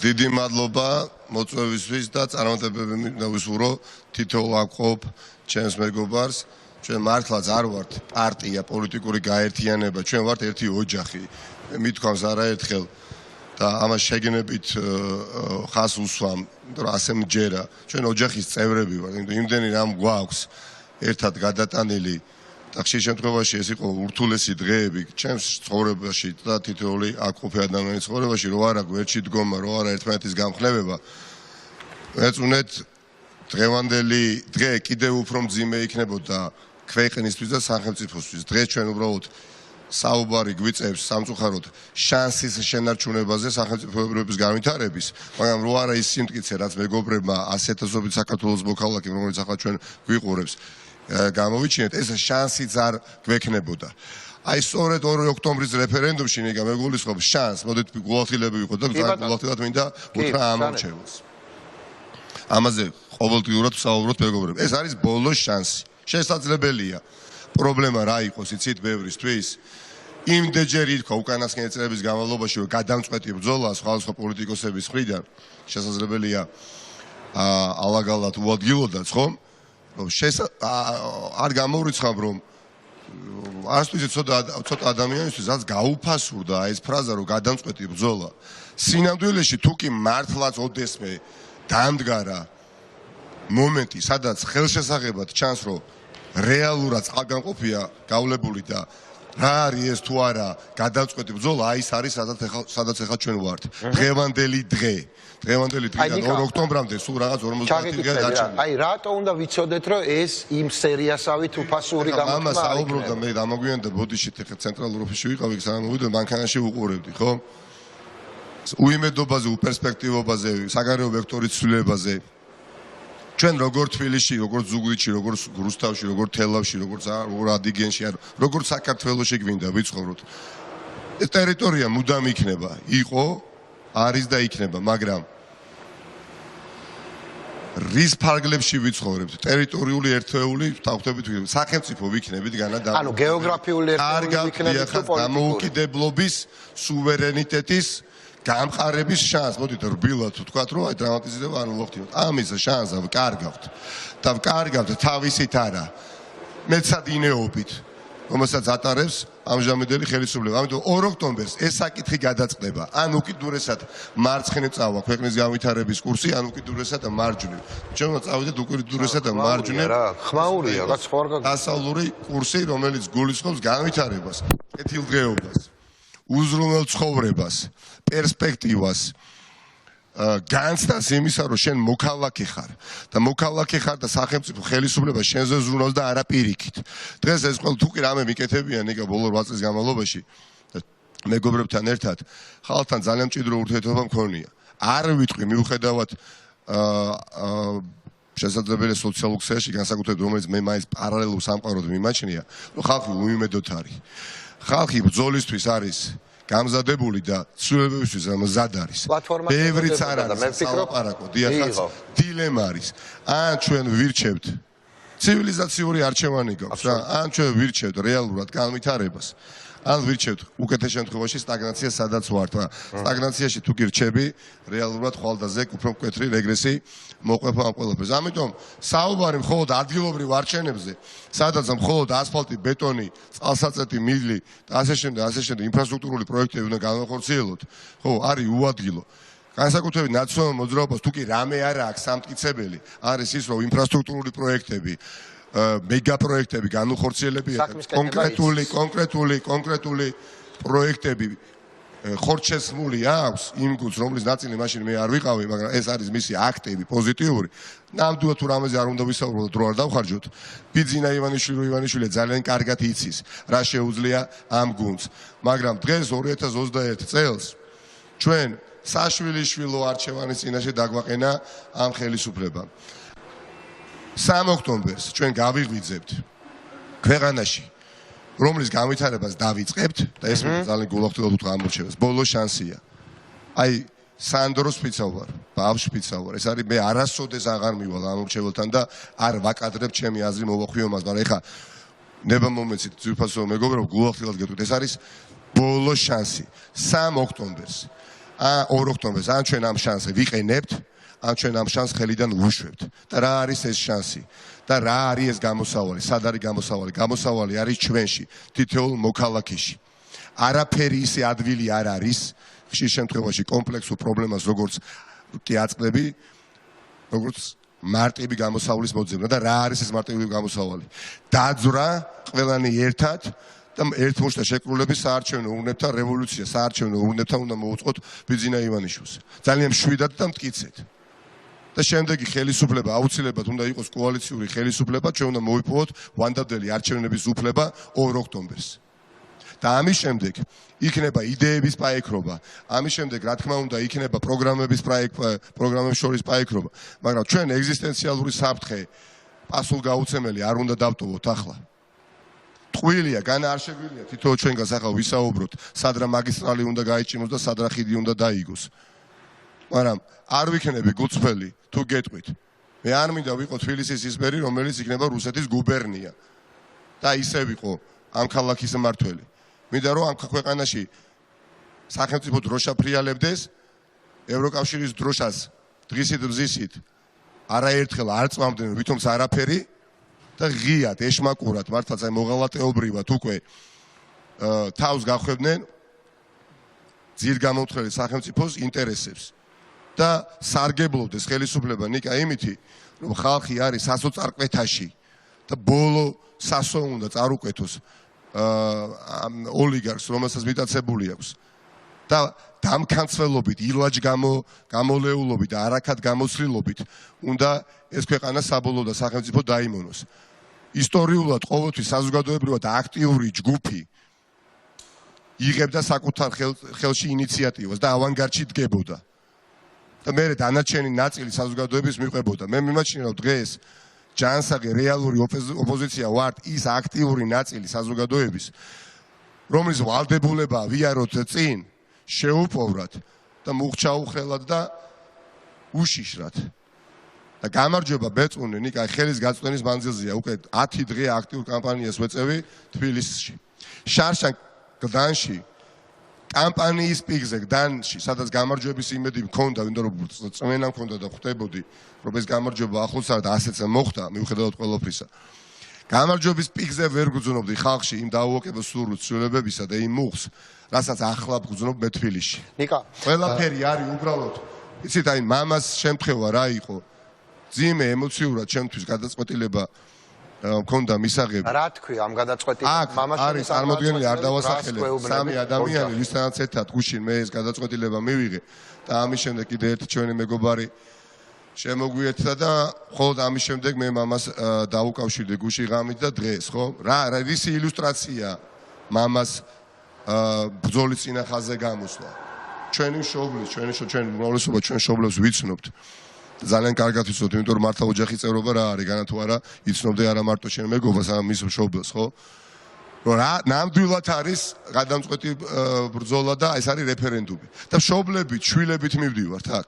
დიდი მადლობა მოწვევისთვის და წარმატებები მინდა ვისურვო თითოეულ აკყოფ ჩემს მეგობარს. ჩვენ მართლაც არ ვართ პარტია, პოლიტიკური გაერთიანება, ჩვენ ვართ ერთი ოჯახი. მithქვამს არაერთხელ და ამას შეგნებით ხას უსვამ, იმიტომ რომ ასე მჯერა. ჩვენ ოჯახის წევრები ვართ, იმიტომ იმდენი რამ გვაქვს ერთად გადატანილი და ხშირ შემთხვევაში ეს იყო ურთულესი დღეები ჩემს ცხოვრებაში და თითოეული აკყოფი ადამიანის ცხოვრებაში, რო არა გვერდში დგომა, რო არა ერთმანეთის გამხნევება. ეწუნეთ დღევანდელი დღე კიდევ უფრო მძიმე იქნებოდა ქვეყნისთვის და სახელმწიფოსთვის. დღეს ჩვენ უბრალოდ საუბარი გვიწევს სამწუხაროდ შანსის შენარჩუნებაზე სახელმწიფოებრიობის განვითარების, მაგრამ რო არა ის სიმტკიცე, რაც მეგობრებმა ასეთასობით საქართველოს მოქალაქემ, რომელიც ახლა ჩვენ გვიყურებს, გამოვიჩინეთ, ეს შანსიც არ გვექნებოდა. აი სწორედ 2 ოქტომბრის რეფერენდუმში ნიგა მეგულისხმობს შანს, მოდით გულახდილები ვიყოთ და გულახდილად მინდა უთხრა ამორჩეულს. ამაზე ყოველდღიურად ვსაუბრობთ მეგობრებო. ეს არის ბოლო შანსი. შესაძლებელია. პრობლემა რა იყოს, იცით, ბევრისთვის? იმდენჯერი თქვა უკანასკნელი წლების განმავლობაში, რომ გადამწყვეტი ბრძოლა სხვადასხვა პოლიტიკოსების მხრიდან შესაძლებელია ალაგალად უადგილოდაც, ხო? რომ არ გამოვრიცხავ, რომ არასდროს ცოტა ადამიანისთვის რაც გაუფასურდა ეს ფრაზა, რომ გადამწყვეტი ბრძოლა. სინამდვილეში თუ კი მართლაც ოდესმე დამდგარა მომენტი, სადაც ხელშესაღებად ჩანს, რომ რეალურად წყალგამყოფია გავლებული და რა არის ეს თუ არა გადამწყვეტი ბრძოლა, აი ეს არის სადაც ახლა ჩვენ ვართ. დღევანდელი დღიდან 2 ოქტომბრამდე სულ რაღაც 50 დღეა დარჩენილი. აი რატო უნდა ვიცოდეთ, რომ ეს იმ სერიასავით უფასური გამოთქმა ამას საუბრობდა მე დამოგვიანდა ბოდიშით ახლა ცენტრალურ ოფისში ვიყავი, სანამ მოვიდა მანქანაში ვუყურებდი, ხო? უიმედობაზე, უპერსპექტივობაზე, საგარეო ვექტორის ცვლილებაზე. ჩვენ როგორც თბილისში, როგორც ზუგდიდში, როგორც რუსთავში, როგორც თელავში, როგორც ადიგენში, როგორც საქართველოში გვინდა ვიცხოვროთ. ეს ტერიტორია მუდამ იქნება, იყო, არის და იქნება, მაგრამ რის ფარგლებში ვიცხოვრებთ? ტერიტორიული ერთეული, თავხდებით, სახელმწიფო ვიქნებით განად. ანუ გეოგრაფიული ერთეული ვიქნებით თუ პოლიტიკური. დამოუკიდებლობის, სუვერენიტეტის გამყარების შანსს, მოდით რბილად თქვათ, რომ აი დრამატიზება არ მოხდინოთ. ამის შანსს ვკარგავთ. და ვკარგავთ თავისით არა. მეცადინეობით, რომელსაც ატარებს ამჟამინდელი ხელისუფლება. ამიტომ 2 ოქტომბერს ეს საკითხი გადაწყდება. ან უკიდურესად მარცხნივ წავა ქვეყნის განვითარების კურსი, ან უკიდურესად მარჯვნივ. ჩვენ წავიდეთ უკიდურესად მარჯვნივ. ხმაურია, რაც ხო არ გაგვიყვება. დასავლური კურსი, რომელიც გულისხმობს განვითარებას, კეთილდღეობას, უზრუნველ ცხოვრებას, პერსპექტივას, განცდას იმისა, რომ შენ მოქალაქე ხარ და მოქალაქე ხარ და სახელმწიფო ხელისუფლება შენზე ზრუნავს და არა პირიქით. დღეს ეს ყველა თუ კი რამე მიკეთებიან იგა ბოლო 8 წლის განმავლობაში მეგობრებთან ერთად ხალხთან ძალიან მჭიდრო ურთიერთობა მქონია. არ ვიტყვი მიუხედავად შესაძლებელია სოციალურ ქსელში განსაკუთრებით რომელიც მე მაინც პარალელურ სამყაროდ მიმაჩნია, რომ ხალხი უიმედოდ არის. ხალხი ბრძოლისთვის არის გამზადებული და ცვლილებებისთვის მზად არის. ბევრიც არ არის სალაპარაკო, დიახაც, დილემა არის. ან ჩვენ ვირჩევთ ცივილიზაციური არჩევანი გვაქვს რა, ან ჩვენ ვირჩევთ რეალურად განვითარებას, ან ვირჩევთ უკეთეს შემთხვევაში სტაგნაციას, სადაც ვართ. სტაგნაციაში თუ კი რჩები, რეალურად ხვალდაზე უფრო მკვეთრი რეგრესი მოყვება ამ ყველაფერს. ამიტომ საუბარი მხოლოდ ადგილობრივ არჩევნებზე, სადაც მხოლოდ ასფალტი, ბეტონი, წყალსაწეთი, მილი და ასე შემდეგ ინფრასტრუქტურული პროექტები უნდა განახორციელოთ, ხო, არის უადგილო. განსაკუთრებით ნაციონალურ მოძრაობას თუ კი რამე არა აქვს სამტკიცებელი, არის ის, რომ ინფრასტრუქტურული პროექტები მეგაპროექტები განუხორციელებია კონკრეტული პროექტები ხორჩესმული აქვს იმ გულს, რომლის ნაწილი მაშინ მე არ ვიყავი, მაგრამ ეს არის მისი აქტივი, პოზიტიური. ნამდვილად თუ რამეზე არ უნდა ვისაუბროთ, დრო არ დავხარჯოთ. ბიძინა ივანიშვილი ძალიან კარგად იცის, რა შეუძლია ამ გუნდს. მაგრამ დღეს 2021 წელს ჩვენ საშვილიშვილო არჩევანის წინაშე დაგვაყენა ამ ხელისუფლებამ. 3 ოქტომბერს ჩვენ გავიღვიძებთ ქვეყანაში, რომლის განვითარებას დავიწყებთ და ეს ძალიან გულახდილად უთხრა ამორჩევას. ბოლო შანსია. აი სანდროს ფიცავარ, ბავშვ ფიცავარ. ეს არის მე არასოდეს აღარ მივალ ამორჩეველთან და არ ვაკადრებ ჩემი აზრი მოვახვიო მას, მაგრამ ეხა ნება მომეცით ძვირფასო მეგობრებო, გულახდილად გეტყვით, ეს არის ბოლო შანსი. 3 ოქტომბერს 2 ოქტომბერს ან ჩვენ ამ შანსს ვიყენებთ, ან ჩვენ ამ შანსს ხელიდან ვუშვებთ. და რა არის ეს შანსი? და რა არის ეს გამოსავალი? სად არის გამოსავალი? გამოსავალი არის ჩვენში, თითოეულ მოქალაქეში. არაფერი ისე ადვილი არ არის, ხშირ შემთხვევაში კომპლექსურ პრობლემას როგორც კი აწყდები, როგორც მარტივი გამოსავლის მოძებნა და რა არის ეს მარტივი გამოსავალი? დაძვრა ყველანი ერთად და ერთმოშტა შეკრულების საარჩევნო ურნებთან რევოლუცია, საარჩევნო ურნებთან უნდა მოუწყოთ ბიძინა ივანიშვილს. ძალიან მშვიდად და მტკიცედ. და შემდეგი ხელისუფლება აუცილებლად უნდა იყოს კოალიციური ხელისუფლება, ჩვენ უნდა მოვიპოვოთ ვანდაბდელი არჩევნების უფლება 2 ოქტომბერს. და ამის შემდეგ იქნება იდეების პაექრობა, ამის შემდეგ რა თქმა უნდა იქნება პროგრამების შორის პაექრობა, მაგრამ ჩვენ ეგზისტენციალური საფრთხე პასუხგაუცემელი არ უნდა დავტოვოთ ახლა. ტყუილია, განაარჩევილია თითოეულ ჩვენგანს ახლა ვისაუბროთ, სად რა მაგისტრალი უნდა გაიჭიმოს და სად რა ხიდი უნდა დაიგოს. მაგრამ არ ვიქნები გულწრფელი თუ გეტყვით. მე არ მინდა ვიყო თბილისის ისმერი, რომელიც იქნება რუსეთის გუბერნია და ისე ვიყო ამ ქალაქის მმართველი. მინდა რომ ამ ქვეყანაში სახელმწიფო დროშა ფრიალებდეს, ევროკავშირის დროშას დღისით ბზისით არაერთხელ არ წვამდნენ ვითომც არაფერი და ღიად, ეშმაკურად, მართლაც აი მოღალატეობრივად უკვე თავს გახვევდნენ ძირგამომთხველი სახელმწიფოს ინტერესებს. და სარგებლობდეს ხელისუფლება ნიკა იმითი, რომ ხალხი არის სასოწარკვეთაში და ბოლო სასო უნდა წარუკვეთოს ოლიგარქს, რომელსაც მიტაცებული აქვს. და დამქანცველობით, ილაჯ გამოლეულობით და არაქად გამოცლილობით უნდა ეს ქვეყანა საბოლოო და სახელმწიფო დაიმონოს. ისტორიულად ყოველთვის საზოგადოებრივად აქტიური ჯგუფი იღებდა საკუთარ ხელში ინიციატივას და ავანგარდში დგებოდა. და მე დანარჩენი ნაწილი საზოგადოების მიყვებოდა. მე მიმაჩნია რომ დღეს ჯანსაღი რეალური ოპოზიცია ვართ ის აქტიური ნაწილი საზოგადოების, რომლის ვალდებულება ვიაროთ წინ, შეუპოვრად და მუხჩაუხრელად და უშიშრად. და გამარჯობა ბეწუნე, ნიკა ხელის გაწვენის მანძილზეა უკვე 10 დღე აქტიურ კამპანიას ვეწევი თბილისში. შარშან გდანში კამპანიის პიკზე გდანში, სადაც გამარჯვების იმედი მქონდა, ვინდა რომ წმენა მქონდა და ხვდებოდი, რომ ეს გამარჯვება ახლოს არა და ასეც მოხდა, მიუხედავად ყველაფრისა. გამარჯვების პიკზე ვერ გძნობდი ხალხში იმ დაუოკებო სურვილს, ცვლილებებისა და იმ მუხს, რასაც ახლა გძნობ მე თბილისში. ნიკა, ყველაფერი არის უბრალოდ, იცით, აი მამას შემთხვევა რა იყო? ძიმე ემოციურად ჩემთვის გადაწყვეტილება მქონდა მისაღები. რა თქვი ამ გადაწყვეტილებას? მამაში არის წარმოდგენილი არ დავასახელებ. 3 ადამიანი, ვისთანაც ერთად გუშინ მე ეს გადაწყვეტილება მივიღე და ამის შემდეგ კიდე ერთი ჩვენი მეგობარი შემოგვიერთდა და მხოლოდ ამის შემდეგ მე მამას დაუკავშირდი გუში ღამით და დღეს, ხო? რა ისი ილუსტრაცია მამას ბრძოლის წინახაზე გამოსვლა. ჩვენი მშობლის, ჩვენი უმრავლესობა ჩვენ მშობლებს ვიცნობთ. ძალიან კარგად ვიცნობთ, იმიტომ რომ მართლა ოჯახის წევრობა რა არის, განა თუ არა იცნობდე არა მარტო შენ მეგობას, არამედ მის მშობელს, ხო? რომ რა ნამდვილად არის გადამწყვეტი ბრძოლა და ეს არის რეფერენდუმი. და მშობლებით, შვილებით მივდივართ აქ.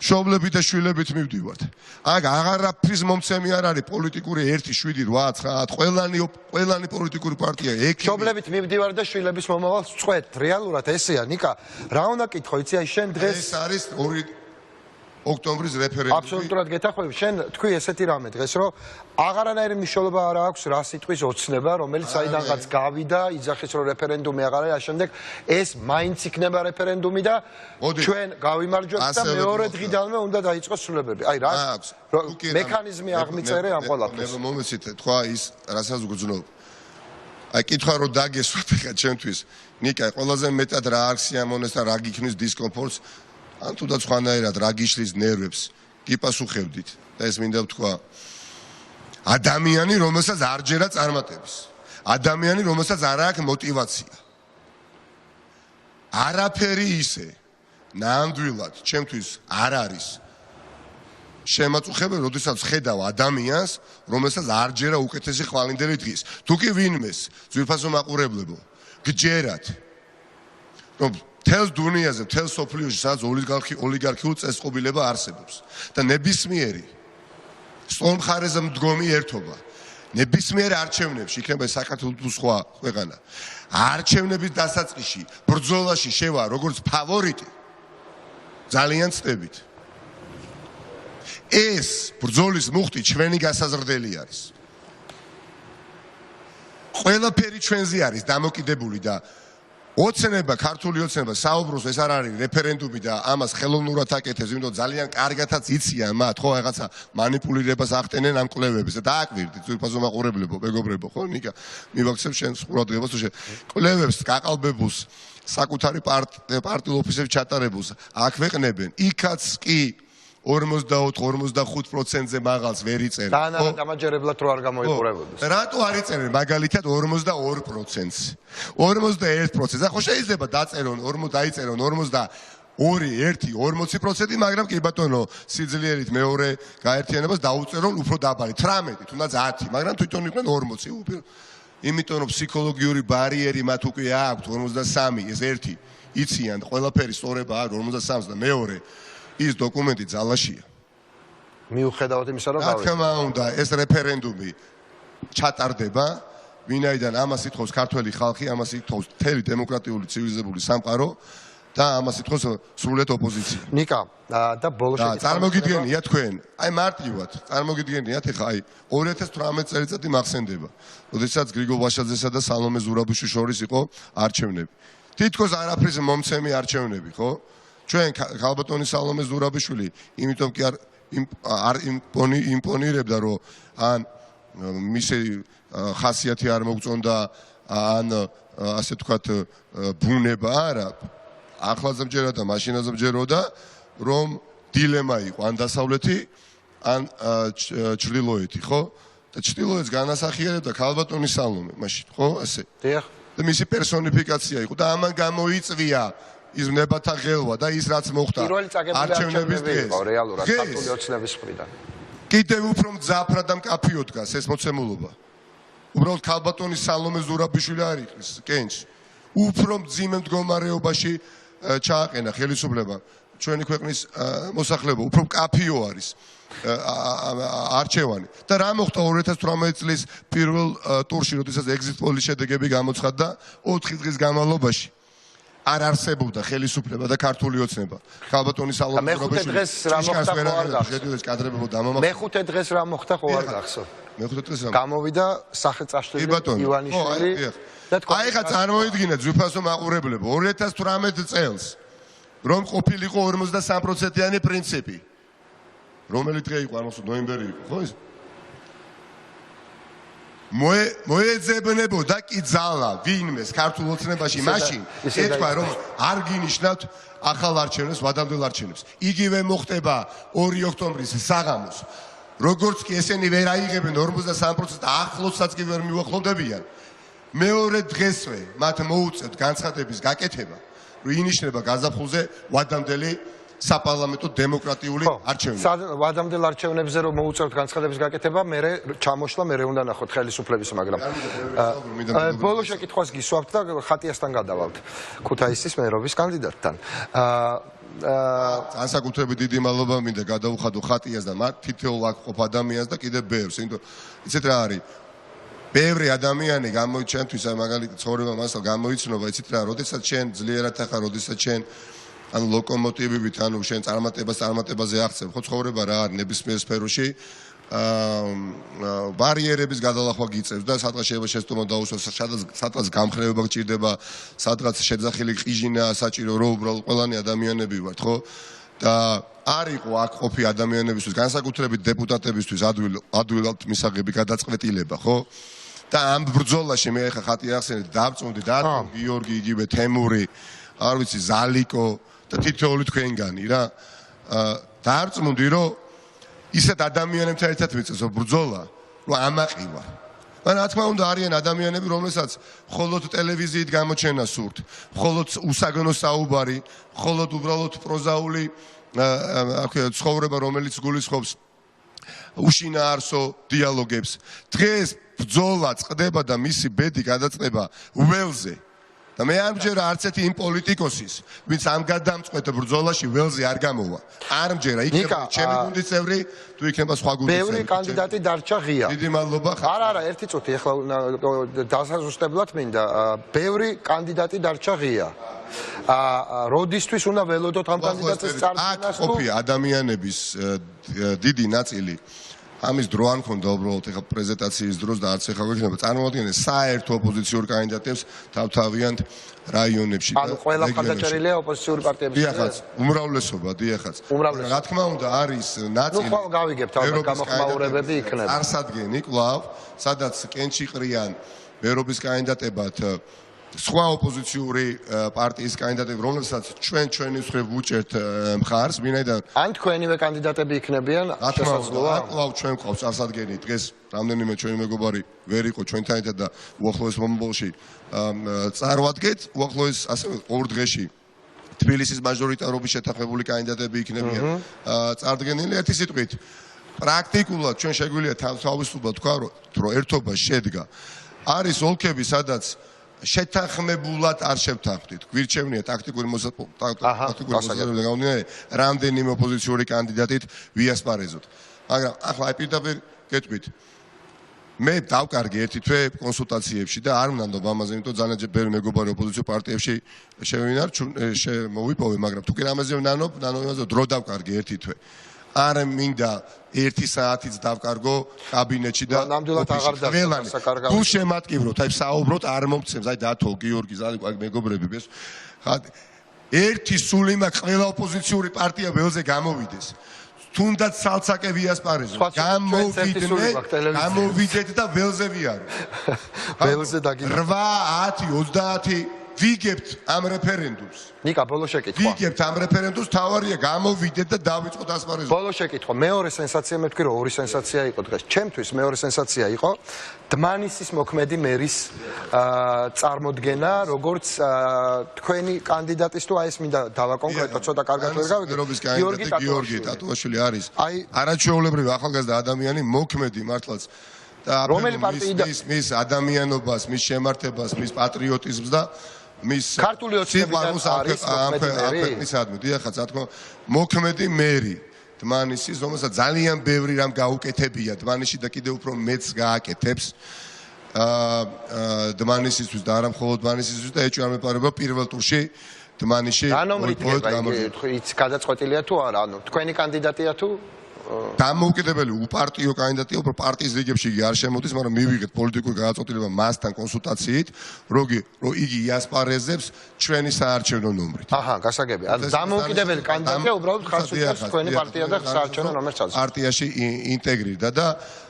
მშობლებით და შვილებით მივდივართ. აქ აღარაფრის მომცემი არ არის პოლიტიკური 1, 7, 8, 9, ყველანი პოლიტიკური პარტია ექიმი. მშობლებით მივდივარ და შვილების მომავალს წყვეთ. რეალურად ესეა, ნიკა. რა უნდა კითხო, იცი, აი შენ დღეს ეს არის 2 ოქტომბრის რეფერენდუმი. აბსოლუტურად გეთახვევი. შენ თქვი ესეთი რამე დღეს, რომ აღარანაირი მნიშვნელობა არ აქვს რა სიტყვის ოცნება, რომელიც საიდანღაც გავიდა, იძახის რომ რეფერენდუმი აღარ არის, შემდეგ ეს მაინც იქნება რეფერენდუმი და ჩვენ გავიმარჯვებთ და მეორე დღიდანვე უნდა დაიწყოს ცვლილებები. აი რა მექანიზმი აღმიწერე ამ ყველაფერს. მე მომეცით თქვა ის, რასაც გძნობ. აი კითხვა რომ დაგესვათ ხა ჩემთვის. ნიკა, ყველაზე მეტად რა არ სიამონეს და რა გიქნის დისკომფორტს ან თუნდაც სხვანაირად რა გიშლის ნერვებს გიპასუხებდით და ეს მინდა ვთქვა ადამიანი რომელსაც არ ჯერა წარმატების ადამიანი რომელსაც არ აქვს мотиваცია არაფერი ისე ნამდვილად ჩემთვის არ არის შემაწუხებელი როდესაც ხედავ ადამიანს რომელსაც არ ჯერა უკეთესი ხვალინდელი დღის თუ კი ვინმეს ძვირფასო მაყურებლებო გჯერათ რომ თელს დუნიაზე, თელს სოფლიოში, სადაც ოლიგარქიულ წესწყობილება არსებობს და ნებისმიერი სწორ მხარეზე მდგომი ერთობა ნებისმიერ არჩევნებში იქნება საქართველოს თუ სხვა ქვეყანა არჩევნების დასაწყისში ბრძოლაში შევა როგორც ფავორიტი ძალიან ცდებით ეს ბრძოლის მუხტი ჩვენი გასაზრდელი არის ყველაფერი ჩვენზე არის დამოკიდებული და ოცნება ქართული ოცნება საუბრობს ეს არ არის რეფერენდუმი და ამას ხელოვნურად აკეთებს იმიტომ ძალიან კარგათაც იციან მათ ხო რაღაცა манипуლირებას ახდენენ ამ კვლევებს და დააკვირდით ძვირფასო მაყურებლებო მეგობრებო ხო ნიკა მივაქცევ შენ ყურადღებას თუ კვლევებს გაყალბებულს საკუთარი პარტიულ ოფისებში ჩატარებულს აქვეყნებენ იქაც კი 44-45%-ზე მაღალს ვერ იწერენ. და დამაჯერებლად რო არ გამოიყურებოდეს. რატო არ იწერენ მაგალითად 42%-ს? 41%-ს. ხო შეიძლება დაწერონ 40%, მაგრამ კი ბატონო, სიძლიერით მეორე გაერთიანებას დაუწერონ უფრო დაბალი 18, თუნდაც 10, მაგრამ თვითონ იყვნენ 40. იმიტომ რომ ფსიქოლოგიური ბარიერი მათ უკვე აქვთ 43, ეს ერთი იციან ყველაფერი სწორება აქვს 43-ს და მეორე ის დოკუმენტი ძალაშია. მიუხედავად იმისა, რომ რა თქმა უნდა, ეს რეფერენდუმი ჩატარდება, ვინაიდან ამას ითხოვს ქართველი ხალხი, ამას ითხოვს მთელი დემოკრატიული ცივილიზებული სამყარო და ამას ითხოვს სრულად ოპოზიცია. ნიკა, და ბოლოს წარმოგიდგენია თქვენ, აი მარტივად, წარმოგიდგენიათ ეხა აი 2018 წელიწადი მახსენდება, როდესაც გრიგოლ ვაშაძესა და სალომე ზურაბიშვილის შორის იყო არჩევნები. თითქოს არაფრის მომცემი არჩევნები, ხო? ჩვენ ქალბატონი სალომე ზურაბიშვილი იმიტომ კი არ იმპონირებდა რომ ან მისი ხასიათი არ მოგწონდა ან ასე თქვათ ბუნება არა ახლაზე მჯერა და მაშინაზე მჯეროდა რომ დილემა იყო ან დასავლეთი ან ჩრდილოეთი ხო და ჩრდილოეთს განასახიერებდა ქალბატონი სალომე მაშინ ხო ასე დიახ და მისი პერსონიფიკაცია იყო და ამან გამოიწვია ის ნებათა ღელვა და ის რაც მოხდა არჩევნების დღეს რეალურად ქართული ოცნების მხრიდან კიდევ უფრო მძაფრად და მკაფიოდ დგას ეს მოცემულობა უბრალოდ ქალბატონი სალომე ზურაბიშვილი არ იყრის კენჭ უფრო მძიმე მდგომარეობაში ჩააყენა ხელისუფლება ჩვენი ქვეყნის მოსახლეობა უფრო მკაფიო არის არჩევანი და რა მოხდა 2018 წლის პირველ ტურში როდესაც ეგზიტ პოლის შედეგები გამოცხადდა 4 დღის განმავლობაში არ არსებობდა ხელისუფლება და ქართული ოცნება. ქალბატონი სალომე ზურაბიშვილი დღეს რა მოხდა ხო არ გახსოვს? მეხუთე დღეს რა მოხდა ხო არ გახსოვს? მეხუთე დღეს რა გამოვიდა სახეწაშლილი ივანიშვილი და თქვა აი ხა წარმოიდგინეთ ძვირფასო მაყურებლებო 2018 წელს რომ ყოფილიყო 53%-იანი პრინციპი. რომელი დღე იყო ამას ნოემბერი იყო ხო ეს? მოეძებნებოდა კი ძალა ვინმეს ქართულ ოცნებაში მაშინ ეთქვა რომ არ გინიშნავთ ახალ არჩევნებს ვადამდელ არჩევნებს იგივე მოხდება 2 ოქტომბრის საღამოს როგორც კი ესენი ვერ აიღებენ 53% ახლოსაც კი ვერ მიუახლოვდებიან მეორე დღესვე მათ მოუწევთ განცხადების გაკეთება რომ ინიშნება გაზაფხულზე ვადამდელი საპარლამენტო დემოკრატიული არჩევნები. ვადამდელ არჩევნებზე რომ მოუწევთ განცხადების გაკეთება, მე ჩამოშლა მე უნდა ნახოთ ხელისუფლების, მაგრამ ბოლოს შეკითხვას გისვამთ და ხატიასთან გადავალთ. ქუთაისის მერობის კანდიდატთან. განსაკუთრებით დიდი მადლობა მინდა გადავუხადო ხატიას და მათ თითოეულ აქ ყოფ ადამიანს და კიდევ ბევრს, იმიტომ იცით რა არის? ბევრი ადამიანი გამოიჩენთვის აი მაგალითად ცხოვრება მასალ გამოიცნობა, იცით რა, როდესაც შენ ძლიერად ახარ, როდესაც შენ ანუ ლოკომოტივებით, ანუ შენ წარმატებაზე აღწევ, ხო ცხოვრება რა არის ნებისმიერ სფეროში, ბარიერების გადალახვა გიწევს და სადღაც შეიძლება შეცდომა დაუსვას, სადღაც გამხრევება გჭირდება, სადღაც შეძახილი ყიჟინა საჭირო, რომ უბრალოდ ყველანი ადამიანები ვართ, ხო? და არ იყო აქ ყოფი ადამიანებისთვის, განსაკუთრებით დეპუტატებისთვის ადვილად მისაღები გადაწყვეტილება, ხო? და ამ ბრძოლაში მე ხა ხატი ახსენეთ, დავწუნდი და გიორგი, იგივე თემური, არ ვიცი, ზალიკო და თითოეული თქვენგანი რა დაარწმუნდი რომ ისეთ ადამიანებთან ერთად მიწევს ბრძოლა რომ ამაყივა მაგრამ რა თქმა უნდა არიან ადამიანები რომელსაც მხოლოდ ტელევიზიით გამოჩენა სურთ მხოლოდ უსაგონო საუბარი მხოლოდ უბრალოდ პროზაული ცხოვრება რომელიც გულისხმობს უშინაარსო დიალოგებს დღეს ბრძოლა წყდება და მისი ბედი გადაწყდება ველზე და მე არ მჯერა არც ერთი იმ პოლიტიკოსის, ვინც ამ გადამწყვეტ ბრძოლაში ველზე არ გამოვა. არ მჯერა, იქნება ჩემი გუნდის წევრი, თუ იქნება სხვა გუნდის წევრი. ბევრი კანდიდატი დარჩა ღია. დიდი მადლობა. არა, ერთი წუთი, ეხლა დასაზუსტებლად მინდა. ბევრი კანდიდატი დარჩა ღია. როდისთვის უნდა ველოდოთ ამ კანდიდატის წარდგენას? აქ ყოფი ადამიანების დიდი ნაწილი ამის დრო არ მქონდა უბრალოდ ეხლა პრეზენტაციის დროს და არც ეხლა გვექნება წარმოადგენენ საერთო ოპოზიციურ კანდიდატებს თავთავიანთ რაიონებში ანუ ყველა მხარდაჭერილია ოპოზიციური პარტიების დიახაც უმრავლესობა დიახაც რა თქმა უნდა არის ნაწილი ნუ გავიგებთ ალბათ გამოხმაურებები იქნება არსადგენი კვლავ სადაც კენჭი ყრიან ერობის კანდიდატებად სხვა ოპოზიციური პარტიის კანდიდატები, რომლებსაც ჩვენი მსხვერპლ ვუჭერთ მხარს, ვინაიდან ან თქვენივე კანდიდატები იქნებიან, შესაძლოა. კვლავ ჩვენ ყავს წარსადგენი, დღეს რამდენიმე ჩვენი მეგობარი ვერ იყო ჩვენთან ერთად და უახლოეს მომავალში წარვადგეთ, უახლოეს ასევე ორ დღეში თბილისის მაჟორიტარობის შეთანხმებული კანდიდატები იქნებიან წარდგენილი ერთი სიტყვით. პრაქტიკულად ჩვენ შეგვიძლია თავისუფლად თქვა, რომ ერთობა შედგა. არის ოლქები, სადაც შეთანხმებულად არ შევთანხმდით. გვირჩევნია ტაქტიკური მოსაზრებიდან გამომდინარე, რამდენიმე ოპოზიციური კანდიდატით ვიასპარეზოთ. მაგრამ ახლა აი პირდაპირ გეტყვით. მე დავკარგი ერთი თვე კონსულტაციებში და არ ვნანდობ ამაზე, იმიტომ ძალიან ბევრი მეგობარი ოპოზიციურ პარტიებში მოვიპოვე, მაგრამ თუ კი რამეზე ვნანობ, ნანობაზე დრო დავკარგი ერთი თვე. არ მინდა 1 საათიც დავკარგო კაბინეტში და ნამდვილად აღარ დასაკარგავ. თუ შემატკივროთ, აი საუბრობთ არ მომწევს, აი დათო, გიორგი, ზალი, მეგობრები, ერთი სული მაქვს ყველა ოპოზიციური პარტია ველზე გამოვიდეს. თუნდაც ცალცაკე ვიასპარეზოთ. გამოვიდეთ და ველზე ვიარო. ველზე დაგიდო. 8, 10, 20 ვიგებთ ამ რეფერენდუმს. ნიკა, ბოლო შეკითხვა. ვიგებთ ამ რეფერენდუმს, თავარია გამოვიდეთ და დავიწყოთ ასპარეზობა. ბოლო შეკითხვა. მეორე სენსაცია მე ვთქვი, რომ ორი სენსაცია იყო დღეს. ჩემთვის მეორე სენსაცია იყო დმანისის მოქმედი მერის წარმოდგენა, როგორც თქვენი კანდიდატის თუ აი ეს მინდა დავაკონკრეტო, ცოტა კარგად ვერ გავიგე. გიორგი ტატუაშვილი არის. არაჩვეულებრივი ახალგაზრდა ადამიანი, მოქმედი მართლაც და რომელი პარტიიდან მის ადამიანობას, მის შემართებას, მის პატრიოტიზმს და მის ქართული ოცნებიდან არის ქვეყნისადმი, დიახ, რა თქმა უნდა, მოქმედი მერი დმანისის, რომელსაც ძალიან ბევრი რამ გაუკეთებია დმანისში და კიდევ უფრო მეც გააკეთებს. დმანისისთვის და არა მხოლოდ დმანისისთვის და ეჭვი არ მეპარება პირველ ტურში დმანისში ის გადაწყვეტილია თუ არა, ანუ თქვენი კანდიდატია თუ დამოუკიდებელი უპარტიო კანდიდატია, უფრო პარტიის რიგებში იგი არ შემოდის, მაგრამ მივიღეთ პოლიტიკური გადაწყვეტილება მასთან კონსულტაციით, რომ იგი იასპარეზებს ჩვენი საარჩევნო ნომრით. აჰა, გასაგები. ანუ დამოუკიდებელი კანდიდატია უბრალოდ ხარს უჭერს თქვენი პარტია და საარჩევნო ნომერს აწვდის. პარტიაში ინტეგრირდა და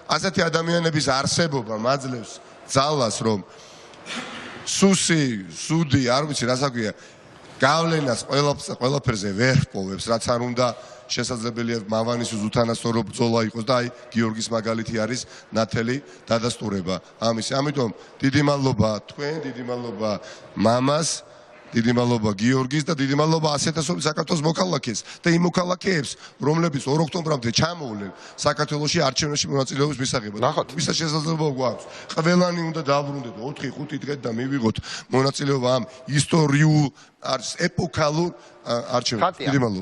ასეთი ადამიანების არსებობა მაძლევს ძალას, რომ სუდი, არ ვიცი რა საქმეა, გავლენას ყველაფერზე ვერ ჰპოვებს, რაც არ უნდა შესაძლებელია მავანისის უთანასწორო ბრძოლა იყოს და აი გიორგის მაგალითი არის ნათელი დადასტურება ამისი. ამიტომ დიდი მადლობა თქვენ, დიდი მადლობა მამას, დიდი მადლობა გიორგის და დიდი მადლობა 100,000 საქართველოს მოქალაქეს და იმ მოქალაქეებს, რომლებიც 2 ოქტომბრამდე ჩამოვლენ საქართველოში არჩევნებში მონაწილეობის მისაღებად. ვისაც შესაძლებლობა გვაქვს, ყველანი უნდა დაბრუნდეთ 4-5 დღე და მივიღოთ მონაწილეობა ამ ისტორიულ ეპოქალურ არჩევნებში. დიდი მადლობა.